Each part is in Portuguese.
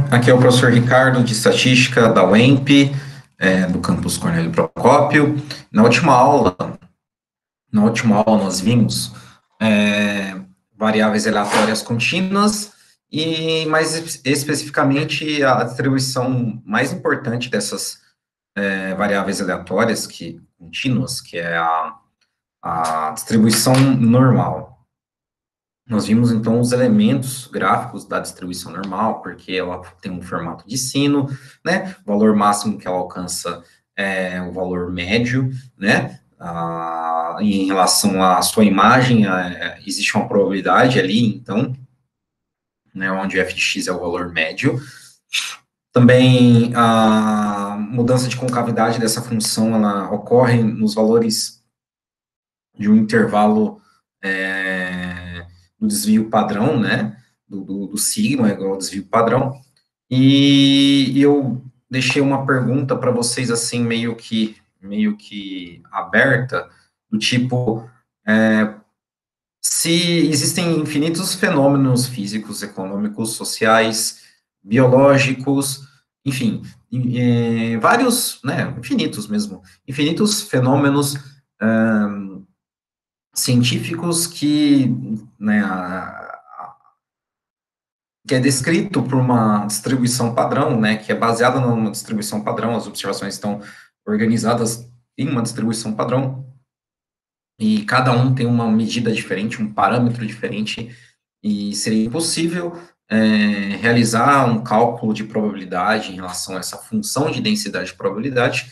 Aqui é o professor Ricardo, de Estatística da UEMP, do campus Cornélio Procópio. Na última aula, nós vimos variáveis aleatórias contínuas e, mais especificamente, a distribuição mais importante dessas variáveis aleatórias contínuas, que é a distribuição normal. Nós vimos, então, os elementos gráficos da distribuição normal, porque ela tem um formato de sino, né? O valor máximo que ela alcança é o valor médio, né? Em relação à sua imagem, existe uma probabilidade ali, então, né, onde f de x é o valor médio. Também, a mudança de concavidade dessa função, ela ocorre nos valores de um intervalo do desvio padrão, né, do sigma é igual ao desvio padrão, e eu deixei uma pergunta para vocês, assim, meio que aberta, do tipo, se existem infinitos fenômenos físicos, econômicos, sociais, biológicos, enfim, vários, né, infinitos mesmo, infinitos fenômenos científicos né, que é descrito por uma distribuição padrão, né, que é baseada numa distribuição padrão, as observações estão organizadas em uma distribuição padrão, e cada um tem uma medida diferente, um parâmetro diferente, e seria impossível realizar um cálculo de probabilidade em relação a essa função de densidade de probabilidade,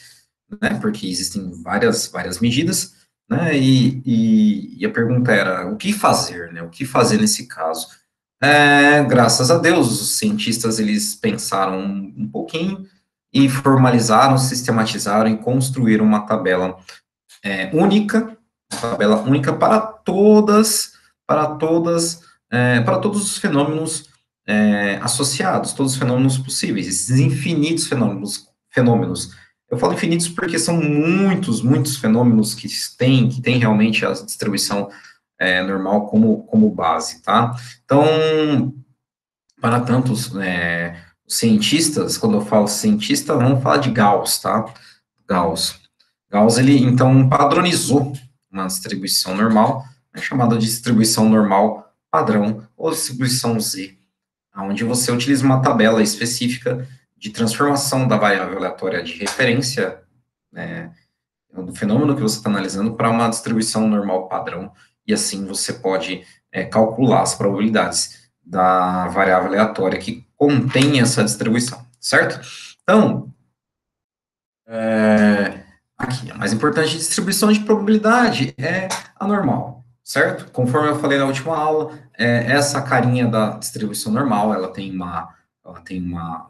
né, porque existem várias medidas, né, e a pergunta era, o que fazer, né, o que fazer nesse caso? Graças a Deus, os cientistas, eles pensaram um pouquinho e formalizaram, sistematizaram e construíram uma tabela única, para todos os fenômenos associados, todos os fenômenos possíveis, esses infinitos fenômenos. Eu falo infinitos porque são muitos fenômenos que tem realmente a distribuição normal como base, tá? Então, para tantos cientistas, quando eu falo cientista, vamos falar de Gauss, tá? Gauss, ele, então, padronizou uma distribuição normal, chamada de distribuição normal padrão, ou distribuição Z, onde você utiliza uma tabela específica de transformação da variável aleatória de referência, do fenômeno que você está analisando, para uma distribuição normal padrão, e assim você pode calcular as probabilidades da variável aleatória que contém essa distribuição, certo? Então, aqui, a mais importante distribuição de probabilidade é a normal, certo? Conforme eu falei na última aula, essa carinha da distribuição normal, ela tem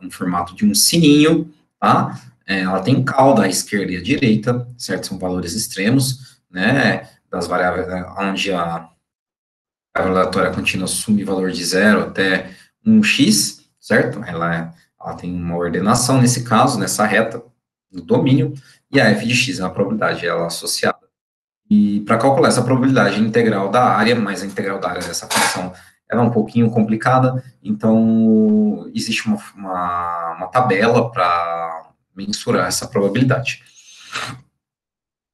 um formato de um sininho, tá? Ela tem cauda à esquerda e à direita, certo? São valores extremos, né? Das variáveis, onde a variável aleatória contínua assume valor de 0 até 1x, certo? Ela tem uma ordenação nesse caso, nessa reta, no domínio, e a f de x é uma probabilidade, ela é associada. E para calcular essa probabilidade integral da área, mas a integral da área dessa função ela é um pouquinho complicada, então existe uma tabela para mensurar essa probabilidade.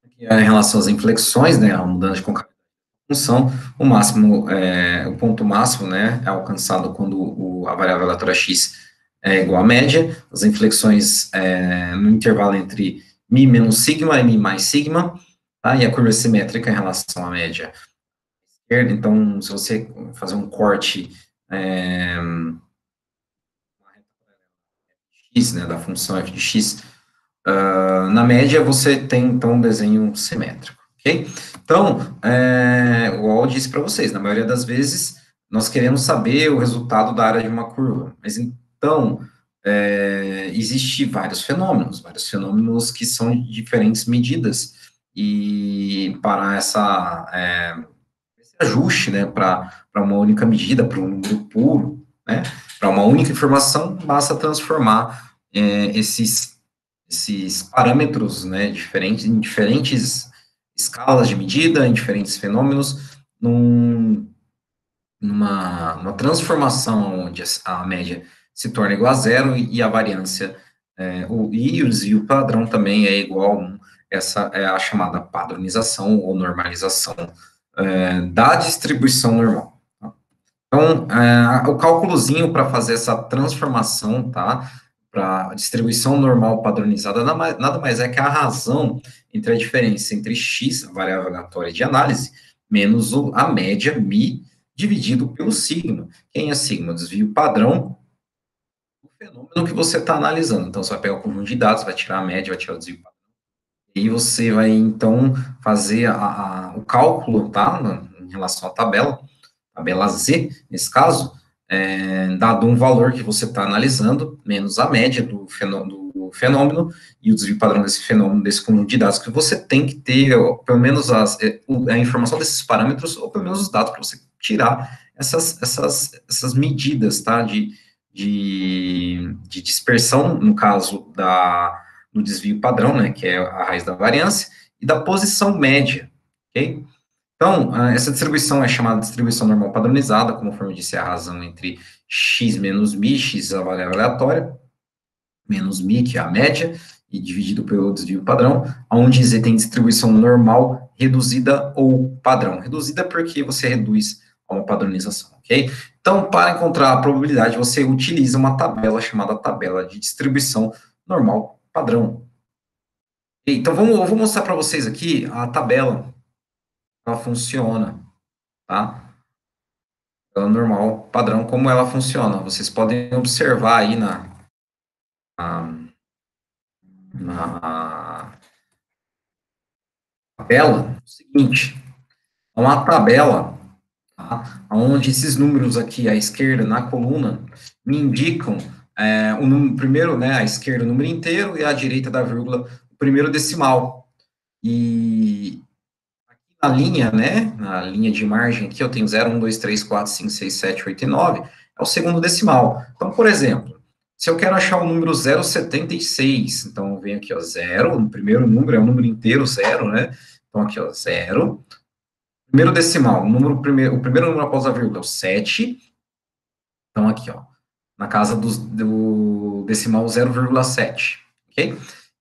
Aqui em relação às inflexões, né, a mudança de concavidade da função, o ponto máximo, né, é alcançado quando a variável aleatória x é igual à média, as inflexões no intervalo entre mi menos sigma e mi mais sigma, tá? E a curva é simétrica em relação à média esquerda. Então, se você fazer um corte x, né, da função f de x, na média você tem, então, um desenho simétrico, ok? Então, igual eu disse para vocês, na maioria das vezes, nós queremos saber o resultado da área de uma curva, mas então, existe vários fenômenos que são de diferentes medidas, e para esse ajuste, né, para uma única medida, para um número puro, né, para uma única informação, basta transformar esses parâmetros, né, em diferentes escalas de medida, em diferentes fenômenos, numa transformação onde a média se torna igual a zero, e a variância, o desvio padrão também é igual a 1. Essa é a chamada padronização ou normalização da distribuição normal. Tá? Então, o cálculozinho para fazer essa transformação, tá? Para a distribuição normal padronizada, nada mais é que a razão entre a diferença entre x, a variável aleatória de análise, menos a média, mi, dividido pelo signo. Quem é signo? Desvio padrão do fenômeno que você está analisando. Então, você vai pegar o conjunto de dados, vai tirar a média, vai tirar o desvio padrão. E você vai, então, fazer o cálculo, tá? Em relação à tabela Z, nesse caso, dado um valor que você está analisando, menos a média do fenômeno e o desvio padrão desse fenômeno, desse conjunto de dados, que você tem que ter, pelo menos, a informação desses parâmetros, ou pelo menos os dados, para você tirar essas medidas, tá, de dispersão, no caso do desvio padrão, né, que é a raiz da variância, e da posição média, ok? Então, essa distribuição é chamada de distribuição normal padronizada, conforme eu disse, é a razão entre x menos mi, x é a variável aleatória, menos mi, que é a média, e dividido pelo desvio padrão, onde z tem distribuição normal reduzida ou padrão. Reduzida porque você reduz a uma padronização, ok? Então, para encontrar a probabilidade, você utiliza uma tabela chamada tabela de distribuição normal padrão. Então, eu vou mostrar para vocês aqui a tabela, ela funciona, tá? Ela normal, padrão, como ela funciona. Vocês podem observar aí na tabela o seguinte, é uma tabela, tá? Onde esses números aqui à esquerda, na coluna, me indicam o número, primeiro, né, à esquerda o número inteiro e à direita da vírgula o primeiro decimal. E na linha, né, na linha de margem aqui, eu tenho 0, 1, 2, 3, 4, 5, 6, 7, 8 e 9, é o segundo decimal. Então, por exemplo, se eu quero achar o número 0,76, então eu venho aqui, ó, 0, o primeiro número é o número inteiro, 0, né? Então, aqui, ó, 0. Primeiro decimal, o primeiro número após a vírgula é o 7. Então, aqui, ó, na casa do decimal 0,7, ok?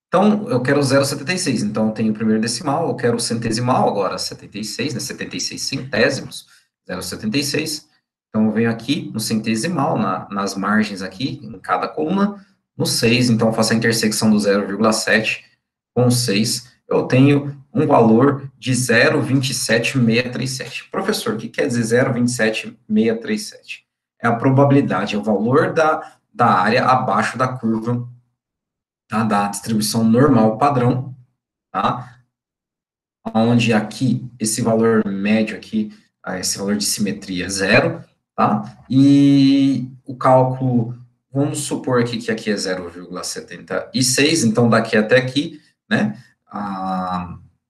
Então, eu quero 0,76, então eu tenho o primeiro decimal, eu quero o centesimal agora, 76, né, 76 centésimos, 0,76. Então, eu venho aqui no centesimal, nas margens aqui, em cada coluna, no 6, então eu faço a intersecção do 0,7 com 6, eu tenho um valor de 0,27637. Professor, o que quer dizer 0,27637? É a probabilidade, é o valor da área abaixo da curva, tá, da distribuição normal padrão, tá? Onde aqui, esse valor médio aqui, esse valor de simetria é 0, tá? E o cálculo, vamos supor aqui que aqui é 0,76, então daqui até aqui, né?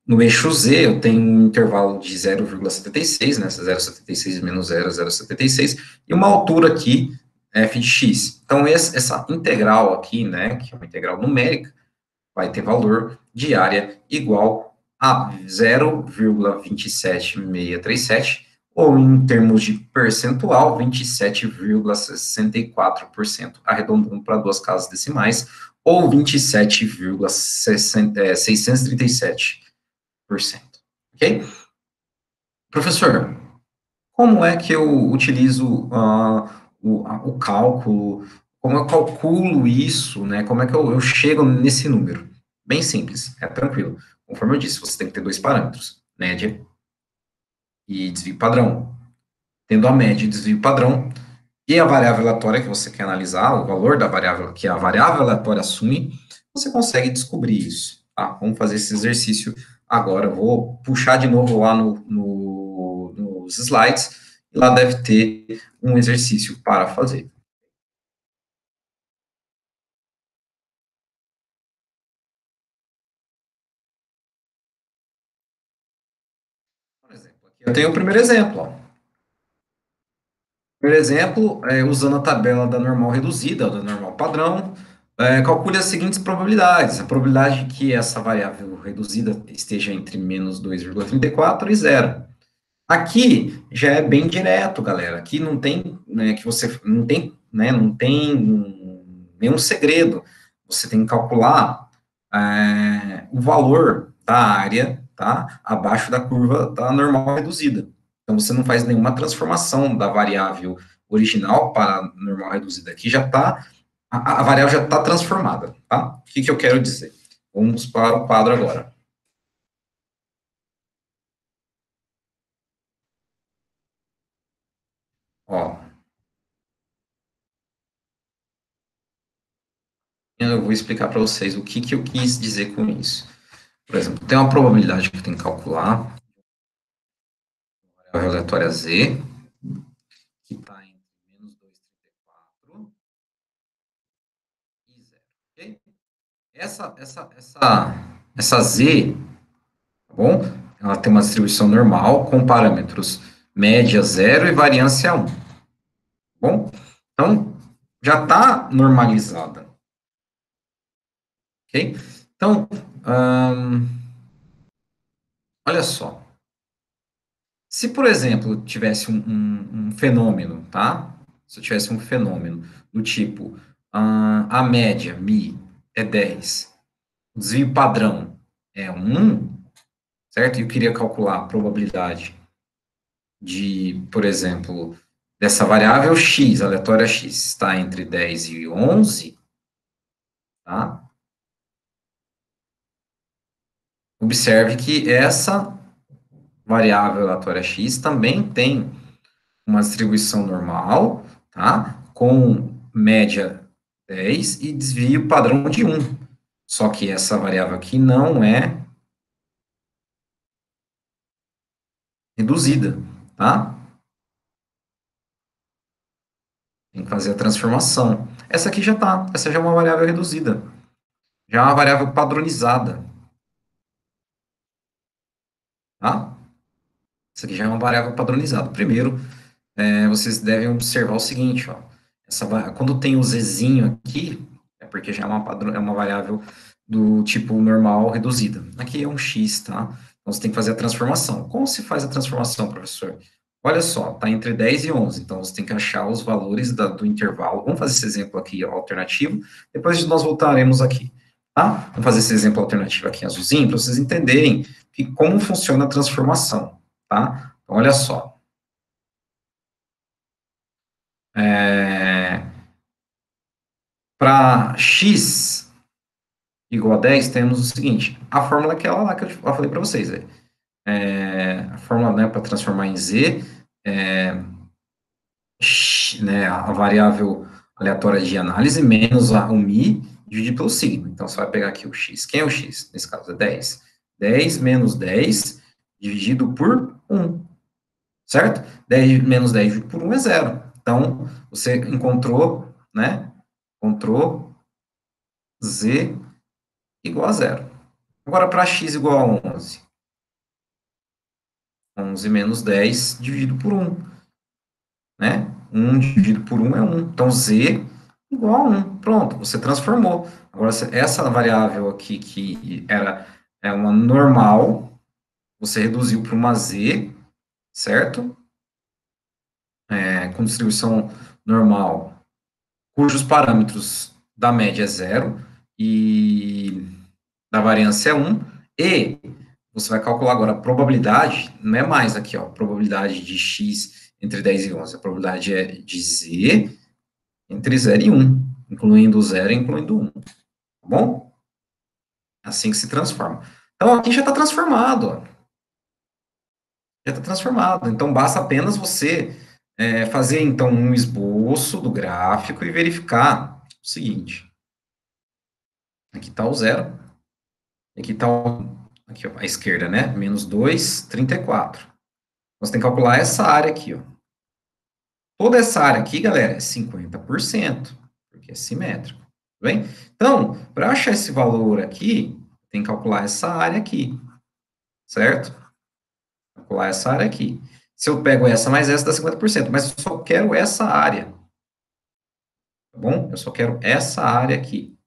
No eixo Z, eu tenho um intervalo de 0,76, né? 0,76 menos 0, 0,76, e uma altura aqui, f de x. Então, essa integral aqui, né, que é uma integral numérica, vai ter valor de área igual a 0,27637, ou em termos de percentual, 27,64%, arredondando para duas casas decimais, ou 27,637%. Ok? Professor, como é que eu utilizo o cálculo? Como eu calculo isso, né? Como é que eu chego nesse número? Bem simples, é tranquilo. Conforme eu disse, você tem que ter dois parâmetros, média e desvio padrão. Tendo a média e desvio padrão, e a variável aleatória que você quer analisar, o valor da variável que a variável aleatória assume, você consegue descobrir isso. Tá? Vamos fazer esse exercício agora. Eu vou puxar de novo lá nos slides, e lá deve ter um exercício para fazer. Por exemplo, aqui eu tenho o primeiro exemplo. Ó. Primeiro exemplo, usando a tabela da normal reduzida, da normal padrão, calcule as seguintes probabilidades. A probabilidade de que essa variável reduzida esteja entre menos 2,34 e 0. Aqui já é bem direto, galera. Aqui não tem, né, que você não tem, né, não tem nenhum segredo. Você tem que calcular o valor da área, tá, abaixo da curva da normal reduzida. Então você não faz nenhuma transformação da variável original para a normal reduzida. Aqui já está a variável já está transformada, tá? O que eu quero dizer? Vamos para o quadro agora. Ó, eu vou explicar para vocês o que eu quis dizer com isso. Por exemplo, tem uma probabilidade que tem que calcular, a aleatória Z, que está entre menos 2,34 e zero. Ok? Essa Z, tá bom? Ela tem uma distribuição normal com parâmetros média zero e variância 1. Tá bom? Então, já está normalizada. Ok? Então, olha só. Se, por exemplo, tivesse um fenômeno, tá? Se eu tivesse um fenômeno do tipo, a média, mi, é 10, o desvio padrão é 1, certo? E eu queria calcular a probabilidade de, por exemplo, dessa variável x, aleatória x, está entre 10 e 11, tá? Observe que essa variável aleatória x também tem uma distribuição normal, tá? Com média 10 e desvio padrão de 1. Só que essa variável aqui não é reduzida, tá? Tem que fazer a transformação. Essa aqui já tá, essa já é uma variável reduzida. Já é uma variável padronizada, tá? Essa aqui já é uma variável padronizada. Primeiro, vocês devem observar o seguinte, ó. Quando tem o zzinho aqui, é porque já é uma variável do tipo normal reduzida. Aqui é um x, tá? Então você tem que fazer a transformação. Como se faz a transformação, professor? Olha só, está entre 10 e 11, então você tem que achar os valores do intervalo. Vamos fazer esse exemplo aqui alternativo, depois nós voltaremos aqui, tá? Vamos fazer esse exemplo alternativo aqui azulzinho, para vocês entenderem como funciona a transformação, tá? Então, olha só. Para x igual a 10, temos o seguinte, a fórmula é aquela lá que eu falei para vocês, a fórmula, né, para transformar em z, né, a variável aleatória de análise menos o mi dividido pelo signo. Então, você vai pegar aqui o x. Quem é o x? Nesse caso, é 10. 10 menos 10 dividido por 1, certo? 10 menos 10 dividido por 1 é zero. Então, você encontrou, né, encontrou z igual a zero. Agora, para x igual a 11. 11 menos 10 dividido por 1, né? 1 dividido por 1 é 1. Então, z igual a 1. Pronto, você transformou. Agora, essa variável aqui, que é uma normal, você reduziu para uma z, certo? Com distribuição normal, cujos parâmetros da média é zero e da variância é 1, e você vai calcular agora a probabilidade, não é mais aqui, ó, probabilidade de x entre 10 e 11, a probabilidade é de z entre 0 e 1, incluindo o 0 e incluindo o 1, tá bom? Assim que se transforma. Então, aqui já está transformado, ó. Já está transformado. Então, basta apenas você fazer, então, um esboço do gráfico e verificar o seguinte. Aqui está o zero, aqui está aqui, ó, à esquerda, né? Menos 2,34. Você tem que calcular essa área aqui, ó. Toda essa área aqui, galera, é 50%, porque é simétrico, tá bem? Então, para achar esse valor aqui, tem que calcular essa área aqui, certo? Calcular essa área aqui. Se eu pego essa mais essa, dá 50%, mas eu só quero essa área, tá bom? Eu só quero essa área aqui.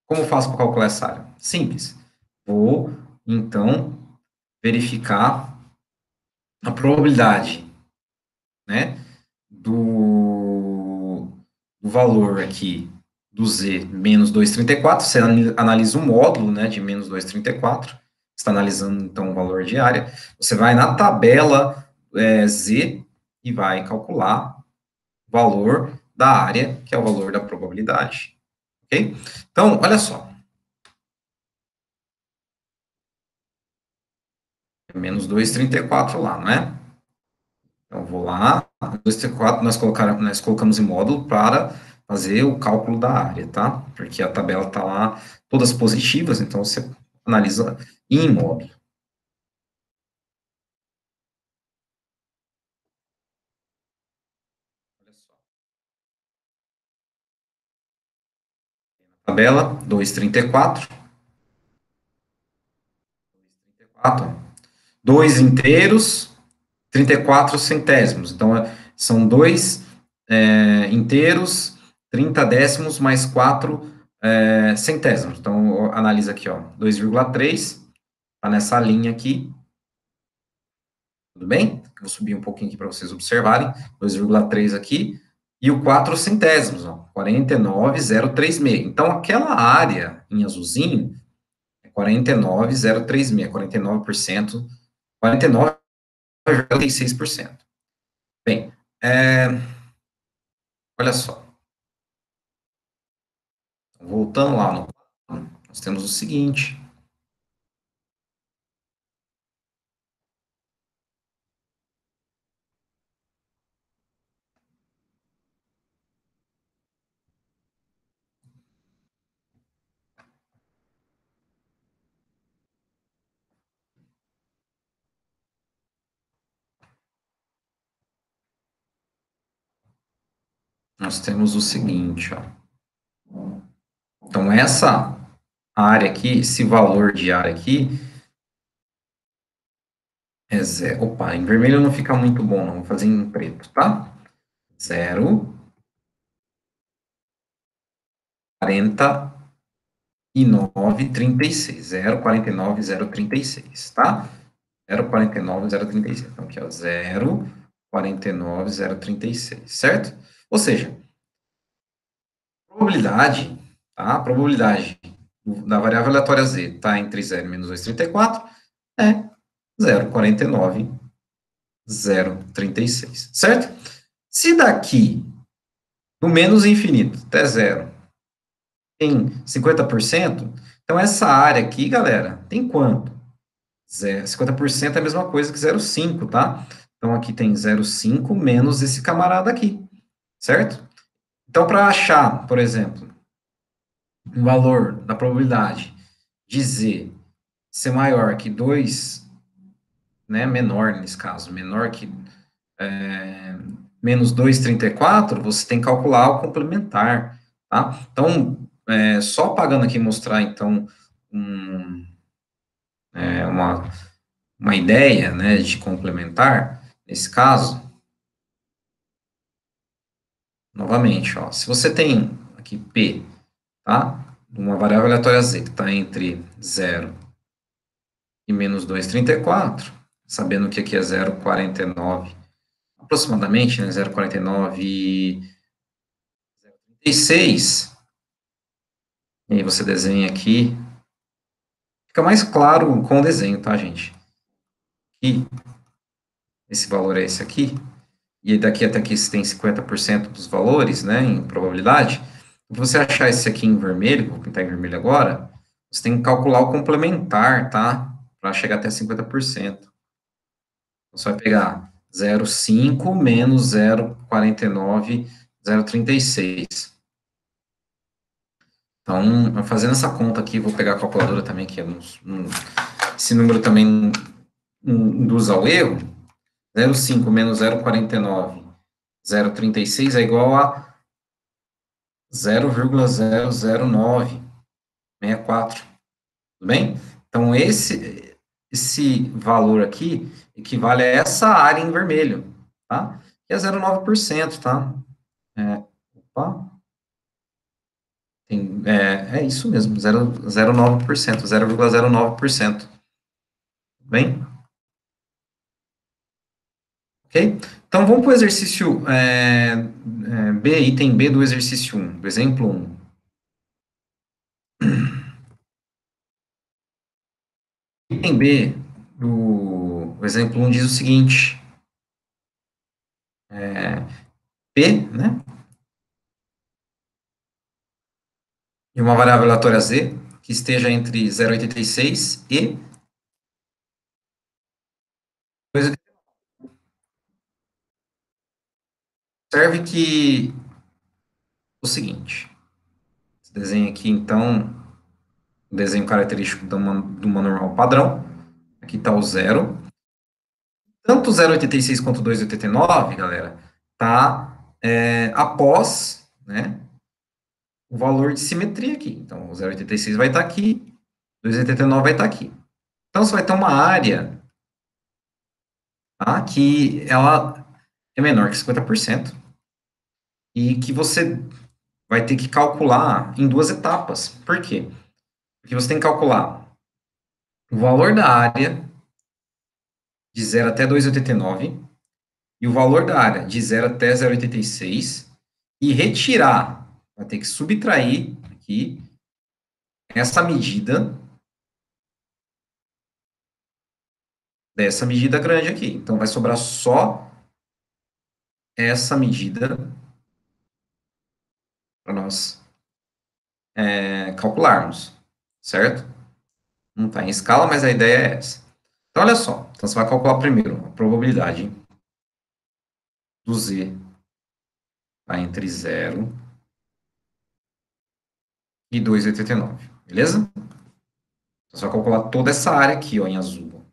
Como eu faço para calcular essa área? Simples. Vou, então, verificar a probabilidade, né, do valor aqui do z menos 2,34, você analisa o módulo, né, de menos 2,34, você está analisando, então, o valor de área, você vai na tabela z e vai calcular o valor da área, que é o valor da probabilidade, ok? Então, olha só, menos 2,34 lá, não é? Então, vou lá, 2,34 nós colocamos em módulo para fazer o cálculo da área, tá? Porque a tabela está lá, todas positivas, então você analisa em módulo. Olha só. Tabela 2,34. 2 inteiros, 34 centésimos. Então, são 2 inteiros, 30 décimos mais 4 centésimos. Então, analisa aqui, ó, 2,3, está nessa linha aqui, tudo bem? Vou subir um pouquinho aqui para vocês observarem, 2,3 aqui, e o 4 centésimos, ó, 49,036. Então, aquela área em azulzinho é 49,036, 49%, 49,36%. Bem, olha só, voltando lá no quadro, nós temos o seguinte, nós temos o seguinte, ó. Então, essa área aqui, esse valor de área aqui, é zero. Opa, em vermelho não fica muito bom, não. Vou fazer em preto, tá? 0,49,36. 0,49,036, tá? 0,49,036. Então, aqui, ó, 0,49,036, certo? Ou seja, probabilidade, tá? A probabilidade da variável aleatória z está entre 0 e menos 2,34 é 0,49,036, certo? Se daqui, do menos infinito até zero, tem 50%, então essa área aqui, galera, tem quanto? 50% é a mesma coisa que 0,5, tá? Então aqui tem 0,5 menos esse camarada aqui, certo? Então, para achar, por exemplo, um valor da probabilidade de z ser maior que 2, né, menor nesse caso, menor que menos 2,34, você tem que calcular o complementar, tá? Então, só pagando aqui mostrar, então, um, uma ideia, né, de complementar, nesse caso, novamente, ó, se você tem aqui P, tá? Uma variável aleatória Z, que está entre 0 e menos 2,34, sabendo que aqui é 0,49, aproximadamente, né, 0,49,036, e aí você desenha aqui, fica mais claro com o desenho, tá, gente? E esse valor é esse aqui, e daqui até aqui você tem 50% dos valores, né, em probabilidade. Se você achar esse aqui em vermelho, vou pintar em vermelho agora, você tem que calcular o complementar, tá? Para chegar até 50%. Você vai pegar 0,5 menos 0,49, 0,36. Então, fazendo essa conta aqui, vou pegar a calculadora também, que esse número também induz ao erro. 0,5 menos 0,49, 0,36 é igual a 0,00964. Tudo bem? Então, esse valor aqui equivale a essa área em vermelho, tá? Que é 0,9%, tá? Opa, é isso mesmo, 0,09%, 0,09%. Bem? Ok? Então, vamos para o exercício B, item B do exercício 1, do exemplo 1. Item B do exemplo 1 diz o seguinte, P, né, de uma variável aleatória Z, que esteja entre 0,86 e 2,86. Observe que o seguinte, esse desenho aqui, então, o desenho característico de uma normal padrão, aqui está o zero. Tanto o 0,86 quanto o 2,89, galera, tá após, né, o valor de simetria aqui. Então, o 0,86 vai estar aqui, 2,89 vai estar aqui. Então, você vai ter uma área, tá, que ela é menor que 50% e que você vai ter que calcular em duas etapas. Por quê? Porque você tem que calcular o valor da área de 0 até 2,89 e o valor da área de 0 até 0,86 e retirar, vai ter que subtrair aqui essa medida dessa medida grande aqui. Então, vai sobrar só essa medida para nós calcularmos, certo? Não está em escala, mas a ideia é essa. Então, olha só. Então, você vai calcular primeiro a probabilidade do Z tá entre 0 e 2,89, beleza? Então, você vai calcular toda essa área aqui, ó, em azul.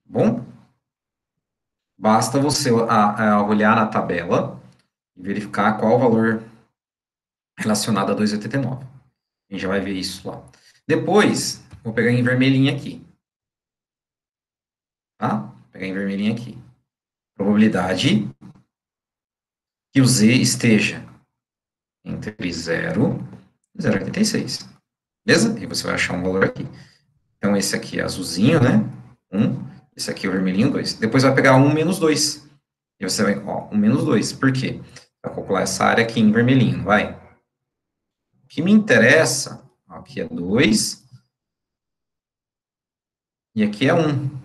Bom, basta você olhar na tabela e verificar qual o valor relacionado a 2,89. A gente já vai ver isso lá. Depois, vou pegar em vermelhinho aqui. Tá? Vou pegar em vermelhinho aqui. Probabilidade que o Z esteja entre 0 e 0,86. Beleza? E você vai achar um valor aqui. Então, esse aqui é azulzinho, né? 1. Esse aqui é o vermelhinho, 2. Depois vai pegar 1 menos 2. E você vai, ó, 1 menos 2. Por quê? Vai calcular essa área aqui em vermelhinho, vai. O que me interessa, ó, aqui é 2 e aqui é 1. Então,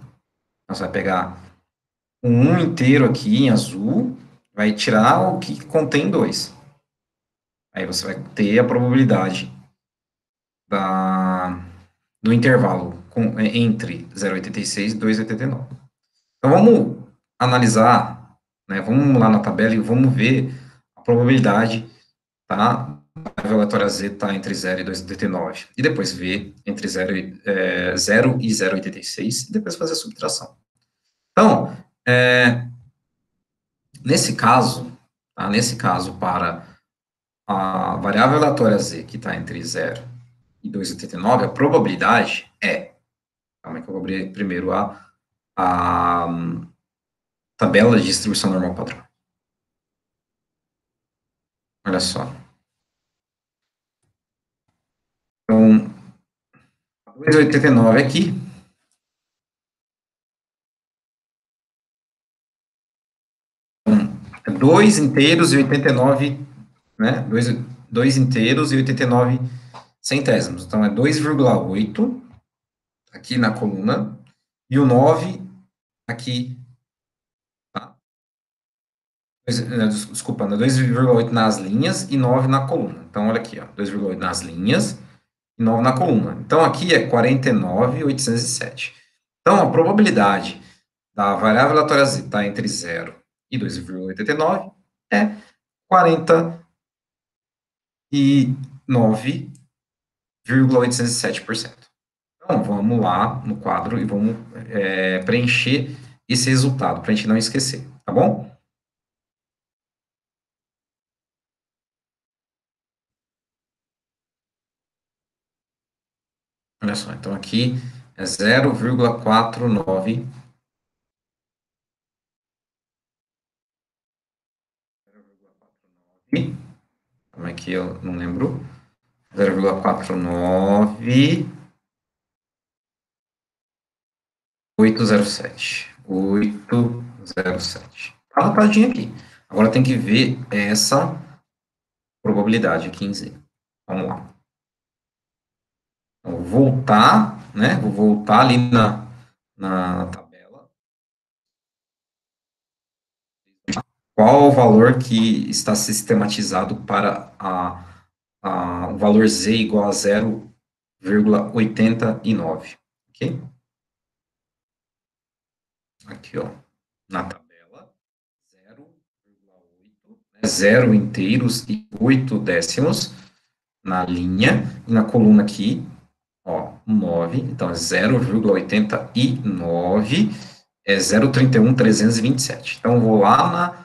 você vai pegar o 1 inteiro aqui em azul, vai tirar o que contém 2. Aí você vai ter a probabilidade do intervalo entre 0,86 e 2,89. Então, vamos analisar, né, vamos lá na tabela e vamos ver a probabilidade, tá? A aleatória Z está entre 0 e 2,89. E depois ver entre 0 e 0,86 e depois fazer a subtração. Então, nesse caso, tá? Nesse caso, para a variável aleatória Z, que está entre 0 e 2,89, a probabilidade é... Calma aí que eu vou abrir primeiro a tabela de distribuição normal padrão. Olha só. Então, 2,89 aqui. Então, 2 inteiros e 89, né? 2 inteiros e 89 centésimos. Então, é 2,8 aqui na coluna e o 9 aqui, tá? Desculpa, 2,8 nas linhas e 9 na coluna. Então, olha aqui, ó, 2,8 nas linhas e 9 na coluna. Então, aqui é 49.807. Então, a probabilidade da variável aleatória z estar entre 0 e 2,89 é 49,807%. Então, vamos lá no quadro e vamos preencher esse resultado, para a gente não esquecer, tá bom? Olha só, então aqui é 0,49. Como é que eu não lembro? 0,49807. Tá anotadinho aqui. Agora tem que ver essa probabilidade aqui em Z. Vamos lá. Então, vou voltar, né? Vou voltar ali na tabela. Qual o valor que está sistematizado para o valor Z igual a 0,89, ok? Aqui, ó, na tabela, 0,8, né, 0 inteiros e 8 décimos na linha, e na coluna aqui, ó, 9, então é 0,89, é 0,31,327. Então, eu vou lá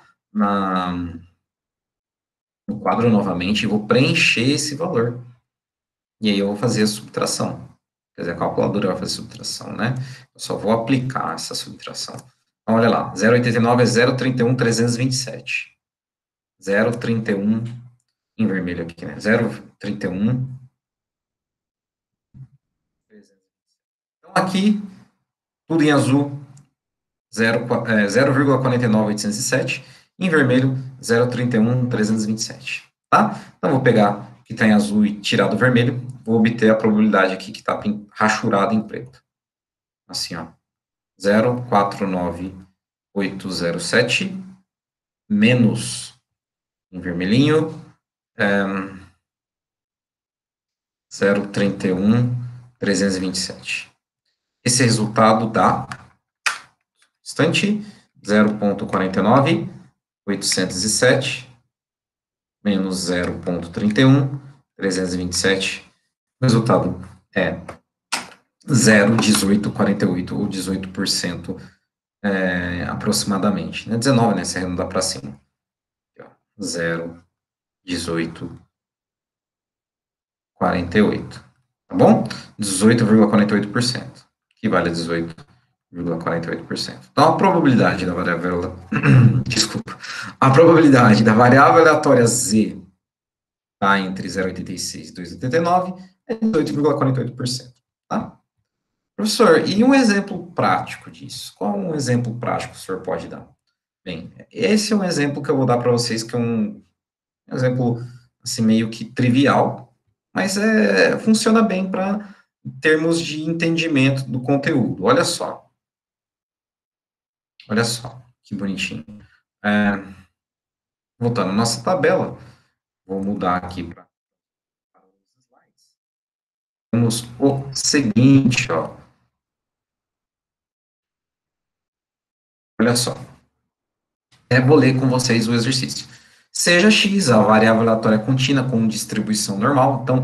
no quadro novamente e vou preencher esse valor. E aí eu vou fazer a subtração. Quer dizer, a calculadora vai fazer a subtração, né? Eu só vou aplicar essa subtração. Então, olha lá, 0,89 é 0,31,327. 0,31 em vermelho aqui, né? 0,31. Então, aqui, tudo em azul, 0,49807. Em vermelho, 0,31,327. Tá? Então, vou pegar o que está em azul e tirar do vermelho. Vou obter a probabilidade aqui que está rachurada em preto. Assim, ó. 0,49807 menos, em vermelhinho, 0,31,327. Esse resultado dá, instante, 0,49807 menos 0,31,327. O resultado é 0,1848 ou 18% aproximadamente. Não é 19, né? Se arredondar para cima. 0,1848. Tá bom? 18,48%. Que vale a 18,48%. Então, a probabilidade da variável. Desculpa. A probabilidade da variável aleatória Z está entre 0,86 e 2,89 é 18,48%. Tá? Professor, e um exemplo prático disso? Qual um exemplo prático que o senhor pode dar? Bem, esse é um exemplo que eu vou dar para vocês, que é um exemplo assim, meio que trivial, mas funciona bem para termos de entendimento do conteúdo. Olha só, que bonitinho. Voltando à nossa tabela, vou mudar aqui para os slides. Temos o seguinte, ó. Olha só. Vou ler com vocês o exercício. Seja x a variável aleatória contínua com distribuição normal. Então,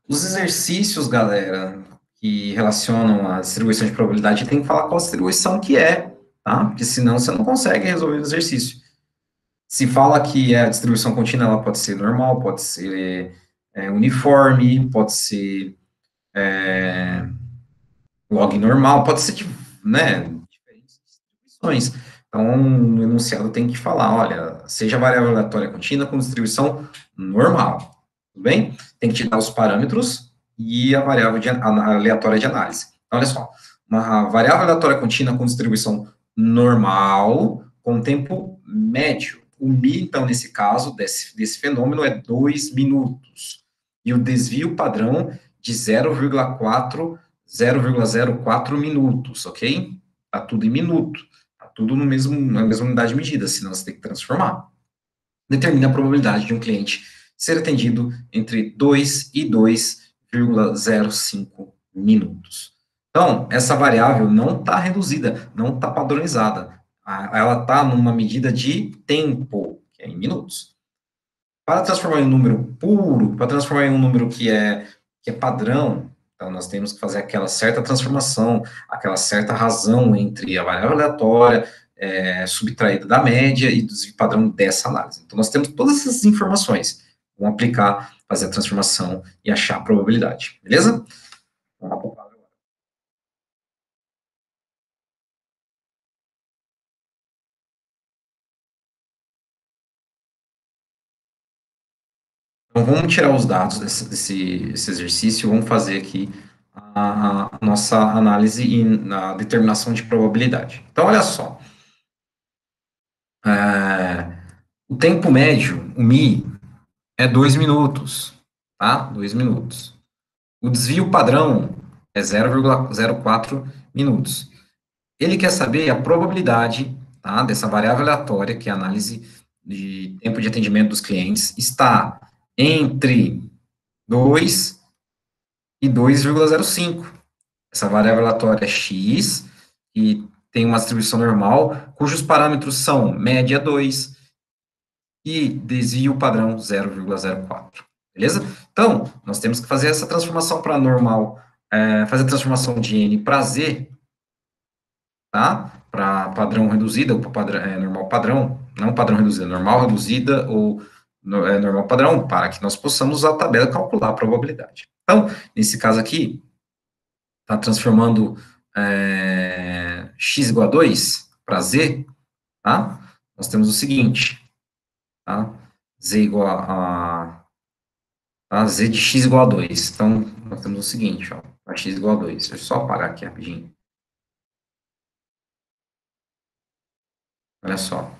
os exercícios, galera, que relacionam a distribuição de probabilidade, tem que falar qual distribuição que é, tá? Porque senão você não consegue resolver o exercício. Se fala que a distribuição contínua, ela pode ser normal, pode ser uniforme, pode ser log normal, pode ser, né, diferentes distribuições. Então, no enunciado tem que falar, olha, seja variável aleatória contínua com distribuição normal, tudo bem? Tem que te dar os parâmetros e a variável aleatória de análise. Então, olha só, uma variável aleatória contínua com distribuição normal com tempo médio. O mi, então, nesse caso, desse fenômeno é 2 minutos. E o desvio padrão de 0,04 minutos, ok? Tá tudo em minuto. Tá tudo no mesmo, na mesma unidade de medida, senão você tem que transformar. Determina a probabilidade de um cliente ser atendido entre 2 e 2,05 minutos. Então, essa variável não está reduzida, não está padronizada. Ela está numa medida de tempo, que é em minutos. Para transformar em um número puro, para transformar em um número que é padrão, então nós temos que fazer aquela certa transformação, aquela certa razão entre a variável aleatória, subtraída da média e do desvio padrão dessa análise. Então nós temos todas essas informações. Vamos aplicar, fazer a transformação e achar a probabilidade. Beleza? Vamos lá. Então, vamos tirar os dados desse exercício e vamos fazer aqui a nossa análise e na determinação de probabilidade. Então, olha só. O tempo médio, o MI, é 2 minutos, tá? 2 minutos. O desvio padrão é 0,04 minutos. Ele quer saber a probabilidade, tá, dessa variável aleatória, que é a análise de tempo de atendimento dos clientes, está entre 2 e 2,05. Essa variável aleatória é x, e tem uma distribuição normal, cujos parâmetros são média 2 e desvio padrão 0,04. Beleza? Então, nós temos que fazer essa transformação para normal, fazer a transformação de n para z, tá? Para padrão reduzida, ou para normal padrão, não padrão reduzida, normal reduzida ou normal padrão, para que nós possamos usar a tabela e calcular a probabilidade. Então, nesse caso aqui, está transformando x igual a 2 para z, tá? Nós temos o seguinte, tá? Z igual a z de x igual a 2. Então, nós temos o seguinte, ó, a x igual a 2. Deixa eu só apagar aqui rapidinho. Olha só.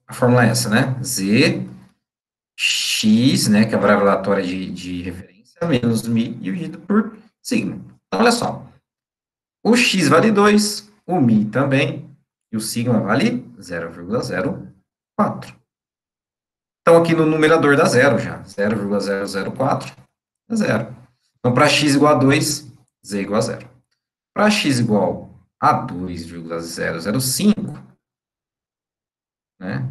A fórmula é essa, né? Z, x, né, que é a variável aleatória de referência, menos mi dividido por sigma. Então, olha só. O x vale 2, o mi também, e o sigma vale 0,04. Então, aqui no numerador dá zero já. 0,004 é zero. Então, para x igual a 2, z igual a zero. Para x igual a 2,005, né?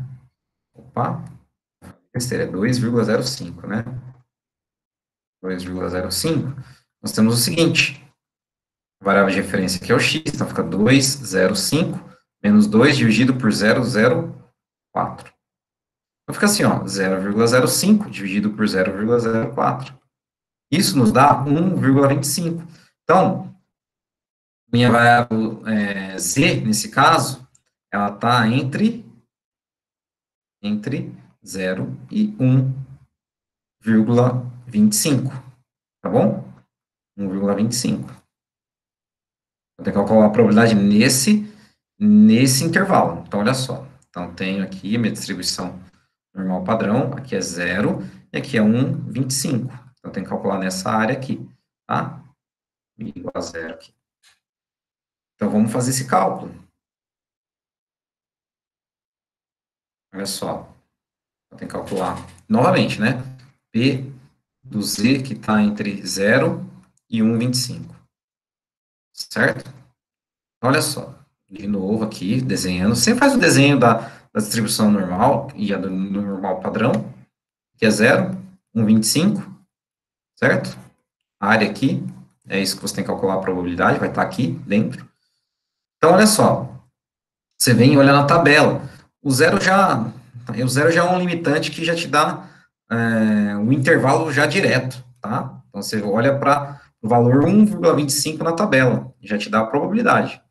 Opa, besteira, é 2,05, né? 2,05, nós temos o seguinte, a variável de referência aqui é o x, então fica 2,05 menos 2 dividido por 0,04. Então fica assim, ó, 0,05 dividido por 0,04. Isso nos dá 1,25. Então, minha variável z, nesse caso, ela está entre 0 e 1,25, tá bom? 1,25. Eu tenho que calcular a probabilidade nesse intervalo. Então, olha só. Então, tenho aqui a minha distribuição normal padrão, aqui é 0, e aqui é 1,25. Então, eu tenho que calcular nessa área aqui, tá? Igual a 0 aqui. Então, vamos fazer esse cálculo. Olha só. Eu tenho que calcular novamente, né? P do Z, que está entre 0 e 1,25. Certo? Olha só. De novo aqui, desenhando. Sempre faz o desenho da distribuição normal e a do normal padrão, que é 0, 1,25, certo? A área aqui, é isso que você tem que calcular a probabilidade, vai estar aqui dentro. Então, olha só. Você vem e olha na tabela. O zero já é um limitante que já te dá um intervalo já direto, tá? Então, você olha para o valor 1,25 na tabela, já te dá a probabilidade, de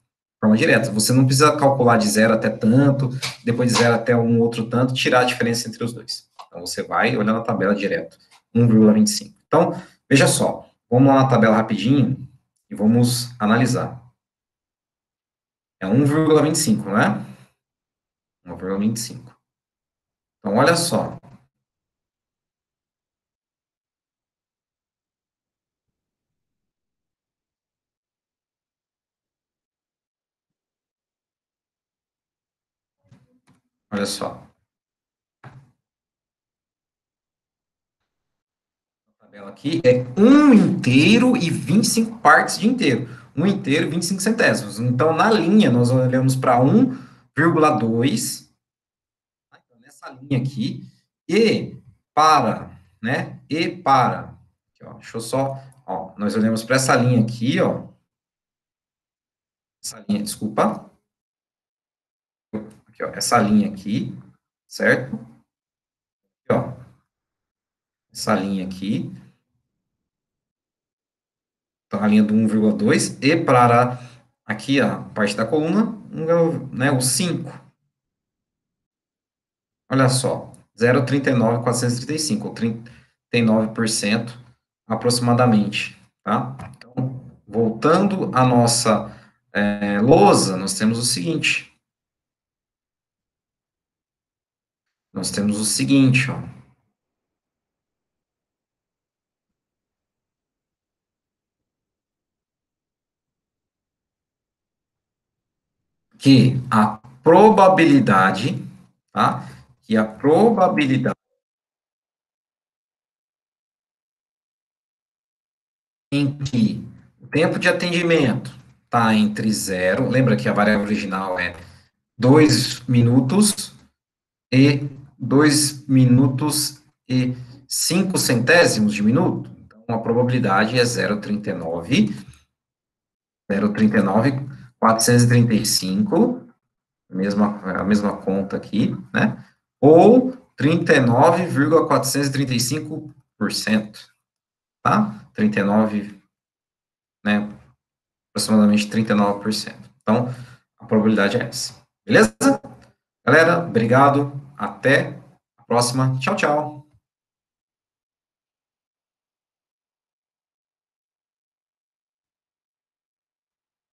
forma direta. Você não precisa calcular de 0 até tanto, depois de 0 até um outro tanto, tirar a diferença entre os dois. Então, você vai olhar na tabela direto, 1,25. Então, veja só, vamos lá na tabela rapidinho e vamos analisar. É 1,25, não é? 1,25. Então, olha só. Olha só. A tabela aqui é 1 inteiro e 25 partes de inteiro. 1 inteiro e 25 centésimos. Então, na linha, nós olhamos para 1,2, nessa linha aqui, e para, né? E para. Aqui, ó, deixa eu só. Ó, nós olhamos para essa linha aqui, ó. Essa linha, desculpa. Aqui, ó, essa linha aqui, certo? Aqui, ó. Essa linha aqui. Então, a linha do 1,2 e para aqui a parte da coluna, né, o 5. Olha só. 0,39435, ou 39% aproximadamente, tá? Então, voltando à nossa lousa, nós temos o seguinte. Nós temos o seguinte, ó. Que a probabilidade, tá? Que a probabilidade em que o tempo de atendimento está entre zero, lembra que a variável original é 2 minutos e 2 minutos e 5 centésimos de minuto. Então, a probabilidade é 0,39, 435, a mesma conta aqui, né? Ou 39,435%, tá? 39, né? Aproximadamente 39%. Então, a probabilidade é essa. Beleza? Galera, obrigado. Até a próxima. Tchau, tchau.